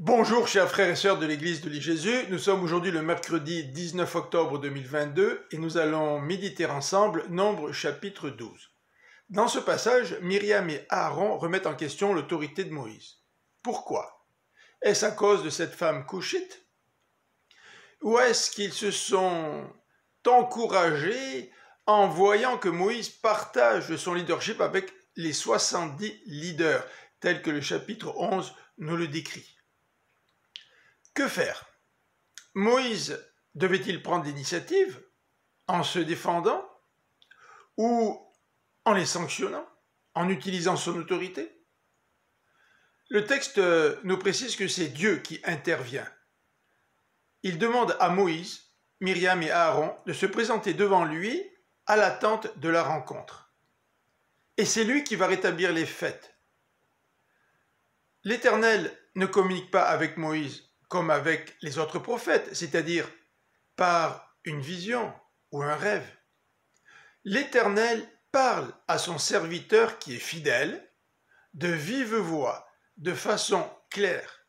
Bonjour chers frères et sœurs de l'église de l'I-Jésus, nous sommes aujourd'hui le mercredi 19 octobre 2022 et nous allons méditer ensemble Nombre chapitre 12. Dans ce passage, Myriam et Aaron remettent en question l'autorité de Moïse. Pourquoi? Est-ce à cause de cette femme couchite? Ou est-ce qu'ils se sont encouragés en voyant que Moïse partage son leadership avec les 70 leaders, tel que le chapitre 11 nous le décrit? Que faire? Moïse devait-il prendre l'initiative en se défendant ou en les sanctionnant, en utilisant son autorité? Le texte nous précise que c'est Dieu qui intervient. Il demande à Moïse, Myriam et Aaron de se présenter devant lui à l'attente de la rencontre. Et c'est lui qui va rétablir les faits. L'Éternel ne communique pas avec Moïse comme avec les autres prophètes, c'est-à-dire par une vision ou un rêve. L'Éternel parle à son serviteur qui est fidèle, de vive voix, de façon claire.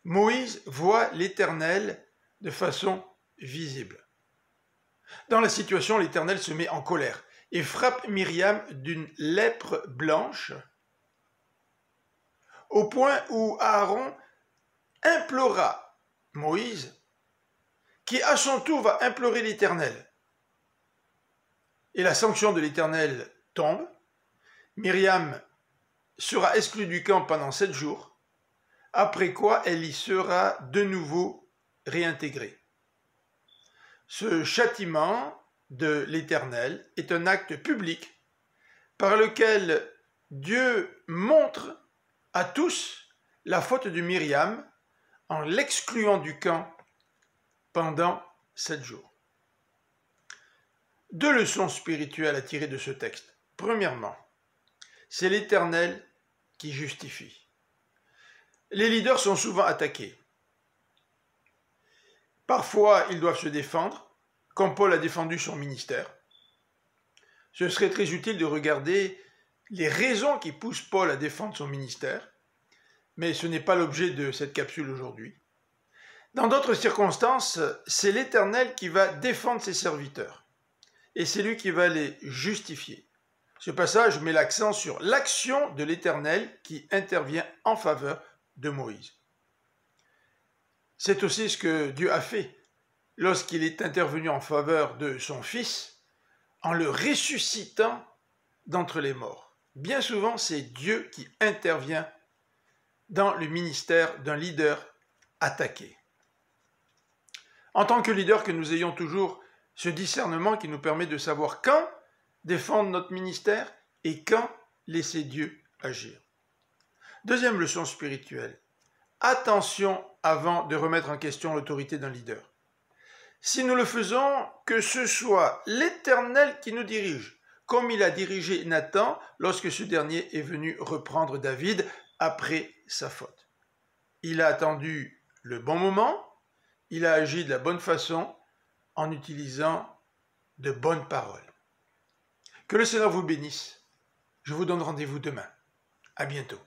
Moïse voit l'Éternel de façon visible. Dans la situation, l'Éternel se met en colère et frappe Myriam d'une lèpre blanche, au point où Aaron implora Moïse, qui à son tour va implorer l'Éternel. Et la sanction de l'Éternel tombe. Myriam sera exclue du camp pendant 7 jours, après quoi elle y sera de nouveau réintégrée. Ce châtiment de l'Éternel est un acte public par lequel Dieu montre à tous la faute de Myriam en l'excluant du camp pendant 7 jours. 2 leçons spirituelles à tirer de ce texte. Premièrement, c'est l'Éternel qui justifie. Les leaders sont souvent attaqués. Parfois, ils doivent se défendre, comme Paul a défendu son ministère. Ce serait très utile de regarder les raisons qui poussent Paul à défendre son ministère, mais ce n'est pas l'objet de cette capsule aujourd'hui. Dans d'autres circonstances, c'est l'Éternel qui va défendre ses serviteurs, et c'est lui qui va les justifier. Ce passage met l'accent sur l'action de l'Éternel qui intervient en faveur de Moïse. C'est aussi ce que Dieu a fait lorsqu'il est intervenu en faveur de son fils, en le ressuscitant d'entre les morts. Bien souvent, c'est Dieu qui intervient dans le ministère d'un leader attaqué. En tant que leader, que nous ayons toujours ce discernement qui nous permet de savoir quand défendre notre ministère et quand laisser Dieu agir. Deuxième leçon spirituelle, attention avant de remettre en question l'autorité d'un leader. Si nous le faisons, que ce soit l'Éternel qui nous dirige, comme il a dirigé Nathan lorsque ce dernier est venu reprendre David après sa faute. Il a attendu le bon moment, il a agi de la bonne façon en utilisant de bonnes paroles. Que le Seigneur vous bénisse. Je vous donne rendez-vous demain. À bientôt.